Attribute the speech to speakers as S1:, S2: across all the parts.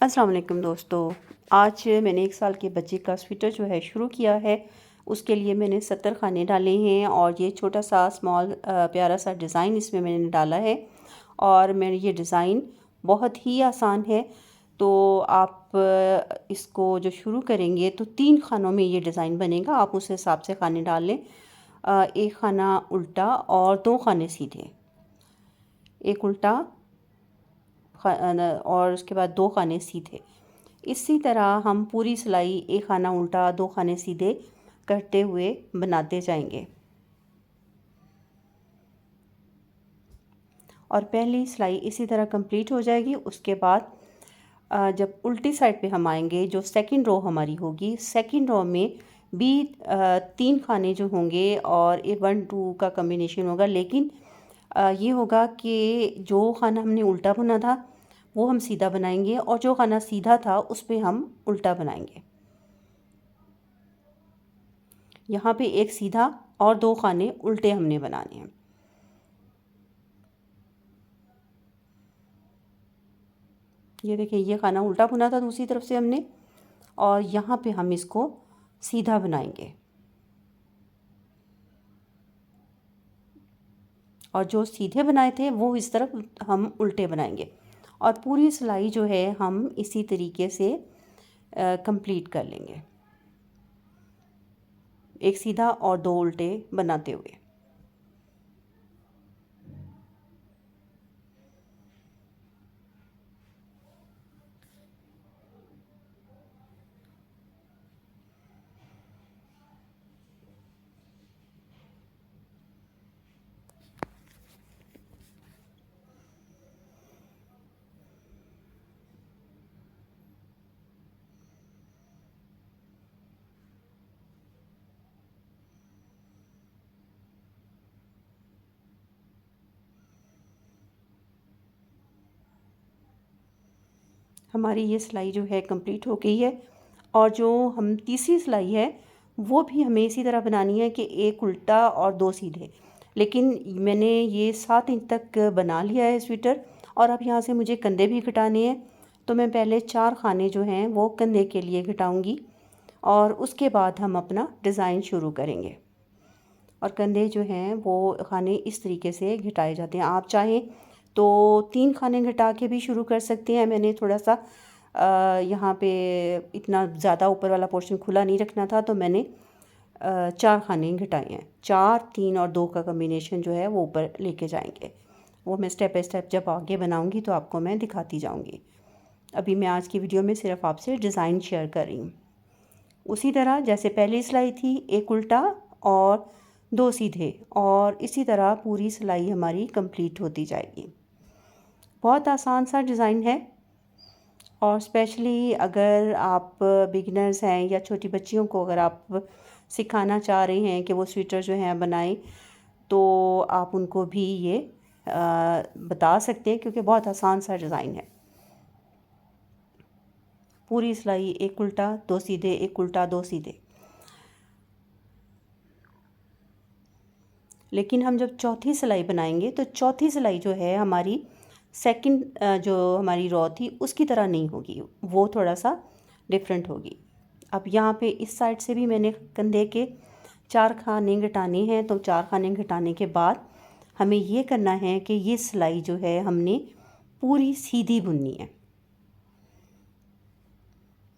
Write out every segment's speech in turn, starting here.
S1: अस्सलाम वालेकुम दोस्तों। आज मैंने 1 साल के बच्चे का स्वेटर जो है शुरू किया है। उसके लिए मैंने 70 खाने डाले हैं और ये छोटा सा स्मॉल प्यारा सा डिज़ाइन इसमें मैंने डाला है। और मैं ये डिज़ाइन बहुत ही आसान है। तो आप इसको जो शुरू करेंगे तो 3 खानों में ये डिज़ाइन बनेगा। आप उस हिसाब से खाने डाल लें। 1 खाना उल्टा और 2 खाने सीधे। 1 उल्टा और उसके बाद 2 खाने सीधे। इसी तरह हम पूरी सिलाई 1 खाना उल्टा 2 खाने सीधे करते हुए बनाते जाएंगे। और पहली सिलाई इसी तरह कंप्लीट हो जाएगी। उसके बाद जब उल्टी साइड पे हम आएंगे, जो सेकंड रो हमारी होगी, सेकंड रो में भी 3 खाने जो होंगे और 1 2 का कम्बिनेशन होगा। लेकिन ये होगा कि जो खाना हमने उल्टा बुना था वो हम सीधा बनाएंगे और जो खाना सीधा था उस पे हम उल्टा बनाएंगे। यहाँ पे एक सीधा और 2 खाने उल्टे हमने बनाने हैं। ये देखिए, ये खाना उल्टा बुना था दूसरी तरफ से हमने, और यहाँ पे हम इसको सीधा बनाएंगे। और जो सीधे बनाए थे वो इस तरफ हम उल्टे बनाएंगे। और पूरी सिलाई जो है हम इसी तरीके से कंप्लीट कर लेंगे, एक सीधा और 2 उल्टे बनाते हुए। हमारी ये सिलाई जो है कंप्लीट हो गई है। और जो हम तीसरी सिलाई है वो भी हमें इसी तरह बनानी है कि एक उल्टा और 2 सीधे। लेकिन मैंने ये 7 इंच तक बना लिया है स्वेटर। और अब यहाँ से मुझे कंधे भी घटाने हैं, तो मैं पहले 4 खाने जो हैं वो कंधे के लिए घटाऊंगी और उसके बाद हम अपना डिज़ाइन शुरू करेंगे। और कंधे जो हैं वो खाने इस तरीके से घटाए जाते हैं। आप चाहें तो 3 खाने घटा के भी शुरू कर सकते हैं। मैंने थोड़ा सा यहाँ पे इतना ज़्यादा ऊपर वाला पोर्शन खुला नहीं रखना था, तो मैंने 4 खाने घटाए हैं। 4 3 और 2 का कम्बिनेशन जो है वो ऊपर लेके जाएंगे। वो मैं स्टेप बाय स्टेप जब आगे बनाऊंगी तो आपको मैं दिखाती जाऊंगी। अभी मैं आज की वीडियो में सिर्फ आपसे डिज़ाइन शेयर कर रही हूँ। उसी तरह जैसे पहली सिलाई थी, एक उल्टा और 2 सीधे, और इसी तरह पूरी सिलाई हमारी कंप्लीट होती जाएगी। बहुत आसान सा डिज़ाइन है। और स्पेशली अगर आप बिगिनर्स हैं या छोटी बच्चियों को अगर आप सिखाना चाह रहे हैं कि वो स्वेटर जो हैं बनाएं, तो आप उनको भी ये बता सकते हैं, क्योंकि बहुत आसान सा डिज़ाइन है। पूरी सिलाई एक उल्टा 2 सीधे, एक उल्टा 2 सीधे। लेकिन हम जब चौथी सिलाई बनाएंगे तो चौथी सिलाई जो है हमारी सेकंड जो हमारी रॉ थी उसकी तरह नहीं होगी, वो थोड़ा सा डिफरेंट होगी। अब यहाँ पे इस साइड से भी मैंने कंधे के 4 खाने घटाने हैं। तो 4 खाने घटाने के बाद हमें ये करना है कि ये सिलाई जो है हमने पूरी सीधी बुननी है।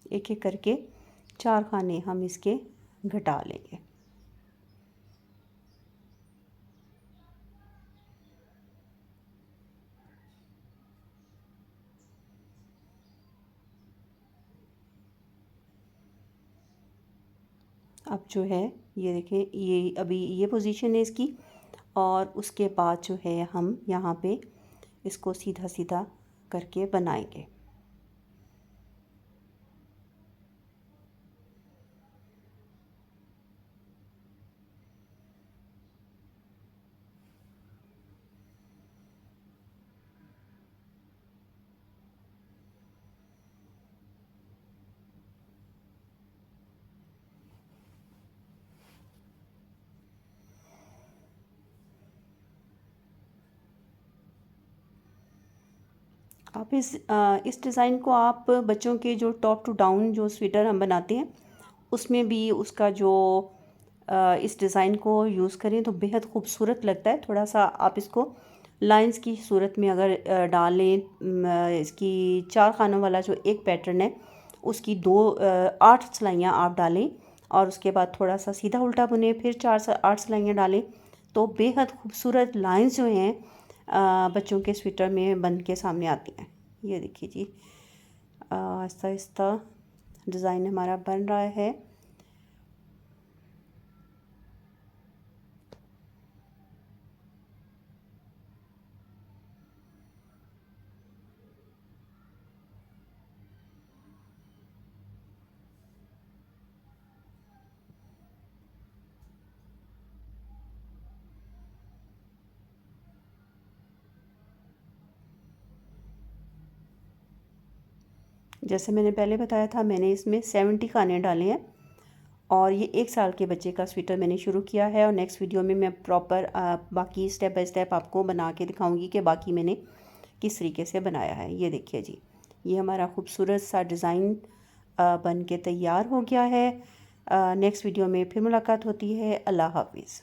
S1: एक एक करके 4 खाने हम इसके घटा लेंगे। अब जो है ये देखें, ये अभी ये पोजीशन है इसकी। और उसके बाद जो है हम यहाँ पे इसको सीधा सीधा करके बनाएंगे। आप इस डिज़ाइन को आप बच्चों के जो टॉप टू डाउन जो स्वेटर हम बनाते हैं उसमें भी उसका जो इस डिज़ाइन को यूज़ करें तो बेहद खूबसूरत लगता है। थोड़ा सा आप इसको लाइंस की सूरत में अगर डालें, इसकी 4 खानों वाला जो एक पैटर्न है उसकी 8 सिलाइयाँ आप डालें और उसके बाद थोड़ा सा सीधा उल्टा बुने, फिर 4 से 8 सिलाइयाँ डालें तो बेहद खूबसूरत लाइंस जो हैं बच्चों के स्वेटर में बन के सामने आती हैं। ये देखिए जी, आहिस्ता आहिस्ता डिज़ाइन हमारा बन रहा है। जैसे मैंने पहले बताया था, मैंने इसमें 70 खाने डाले हैं और ये 1 साल के बच्चे का स्वेटर मैंने शुरू किया है। और नेक्स्ट वीडियो में मैं प्रॉपर बाकी स्टेप बाय स्टेप आपको बना के दिखाऊंगी कि बाकी मैंने किस तरीके से बनाया है। ये देखिए जी, ये हमारा खूबसूरत सा डिज़ाइन बन के तैयार हो गया है। नेक्स्ट वीडियो में फिर मुलाकात होती है। अल्लाह हाफिज़।